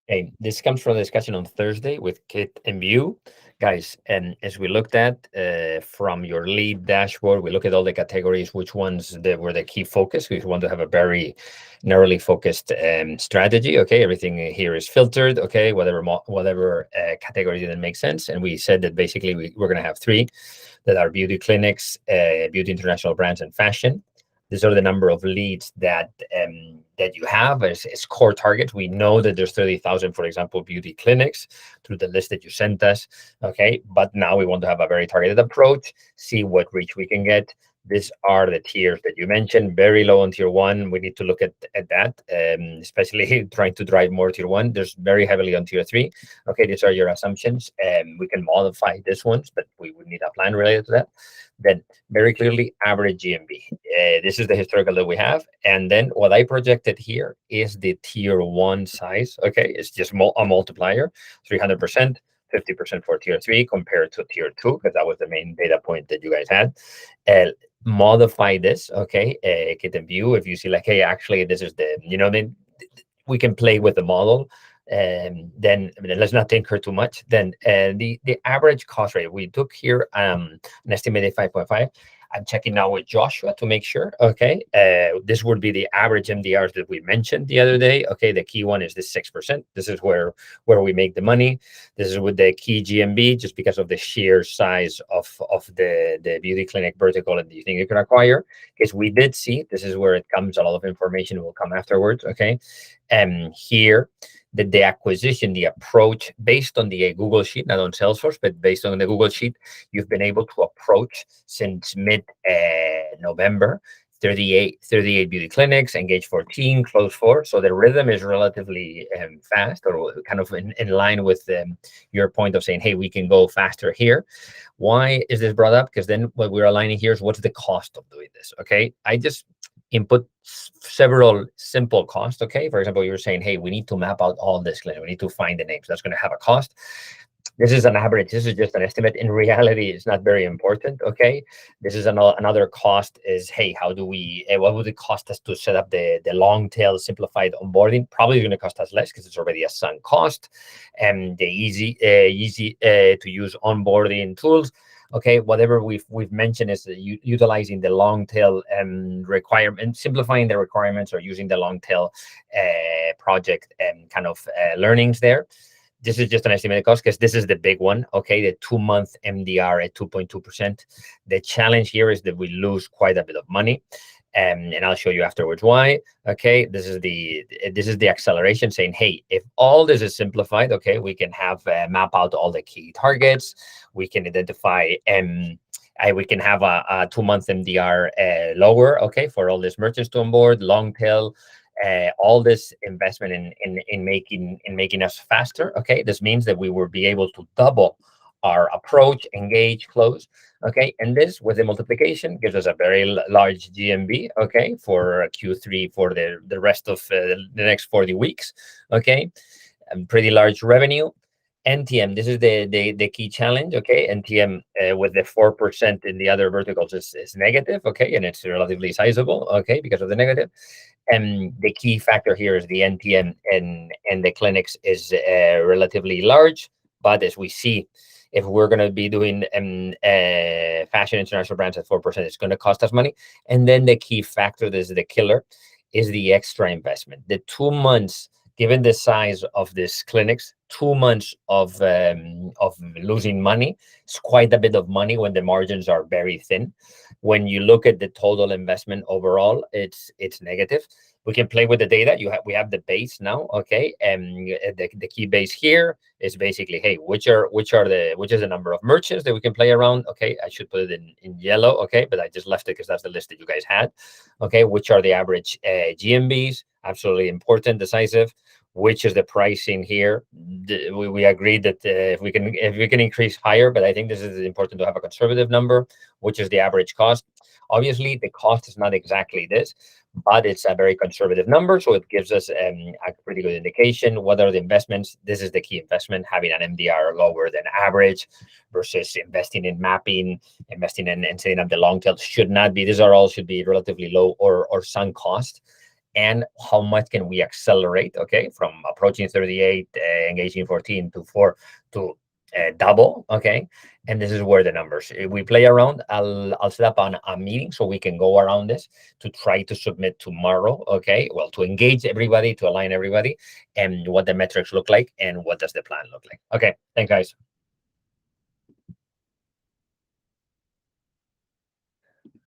Hey, this comes from the discussion on Thursday with Kit and View. Guys, and as we looked at from your lead dashboard, we look at all the categories, which ones that were the key focus. We want to have a very narrowly focused strategy. Okay, everything here is filtered. Okay, whatever category didn't make sense. And we said that basically we're going to have three that are beauty clinics, beauty international brands, and fashion. These are the number of leads that you have as core targets. We know that there's 30,000, for example, beauty clinics through the list that you sent us. Okay, but now we want to have a very targeted approach, see what reach we can get. These are the tiers that you mentioned, very low on tier one. We need to look at that, especially trying to drive more tier one. There's very heavily on tier three. Okay, these are your assumptions. We can modify these ones, but we would need a plan related to that. Then very clearly average GMV. This is the historical that we have. And then what I projected here is the tier one size. Okay, it's just a multiplier, 300%. 50% for tier three compared to tier two, because that was the main data point that you guys had. Modify this, okay, Kit and View. If you see like, hey, actually, this is the, then we can play with the model. Then let's not tinker too much. Then the average cost rate we took here, an estimated 5.5. I'm checking now with Joshua to make sure. Okay, this would be the average MDRs that we mentioned the other day. Okay, the key one is the 6%. This is where we make the money. This is with the key GMB, just because of the sheer size of the beauty clinic vertical and the thing you can acquire. Because we did see, this is where it comes. A lot of information will come afterwards. Okay, and here the acquisition, the approach based on the Google Sheet, not on Salesforce, but based on the Google Sheet, you've been able to approach since mid-November, 38 beauty clinics, engage 14, close 4. So the rhythm is relatively fast, or kind of in line with your point of saying, hey, we can go faster here. Why is this brought up? Because then what we're aligning here is what's the cost of doing this, okay? I just input several simple costs. Okay, for example, you're saying, hey, we need to map out all this clinic, we need to find the names. That's going to have a cost. This is an average, this is just an estimate. In reality, it's not very important. Okay, this is another cost is, hey, how do we what would it cost us to set up the long tail simplified onboarding? Probably going to cost us less because it's already a sunk cost. And the easy to use onboarding tools. Okay, whatever we've mentioned is utilizing the long tail requirement, simplifying the requirements, or using the long tail project and kind of learnings there. This is just an estimated cost because this is the big one. Okay, the 2-month MDR at 2.2%. The challenge here is that we lose quite a bit of money. And I'll show you afterwards why. Okay, this is the acceleration, saying, hey, if all this is simplified, okay, we can have map out all the key targets. We can identify we can have a 2-month MDR lower, okay, for all these merchants to onboard, long tail. All this investment in making us faster. Okay, this means that we will be able to double our approach, engage, close. Okay, and this with the multiplication gives us a very large GMV. Okay, for Q3 for the rest of the next 40 weeks. Okay, and pretty large revenue. NTM, this is the key challenge. Okay, NTM with the 4% in the other verticals is negative. Okay, and it's relatively sizable. Okay, because of the negative. And the key factor here is the NTM and the clinics is relatively large. But as we see, if we're going to be doing fashion international brands at 4%, it's going to cost us money. And then the key factor, this is the killer, is the extra investment. The 2 months, given the size of these clinics, 2 months of losing money is quite a bit of money when the margins are very thin. When you look at the total investment overall, it's negative. We can play with the data. We have the base now, okay, and the key base here is basically, hey, which is the number of merchants that we can play around. Okay, I should put it in yellow, okay, but I just left it because that's the list that you guys had. Okay, which are the average GMBs? Absolutely important, decisive. Which is the pricing here? We agreed that if we can increase higher, but I think this is important to have a conservative number. Which is the average cost? Obviously, the cost is not exactly this, but it's a very conservative number, so it gives us a pretty good indication. What are the investments? This is the key investment, having an MDR lower than average versus investing in mapping, investing in setting up the long tail should not be. These are all should be relatively low or sunk cost. and how much can we accelerate, okay, from approaching 38, engaging 14 to 4 to double, okay. And this is where the numbers we play around. I'll set up on a meeting so we can go around this to try to submit tomorrow, okay, well, to engage everybody, to align everybody, and what the metrics look like and what does the plan look like. Okay, thanks guys.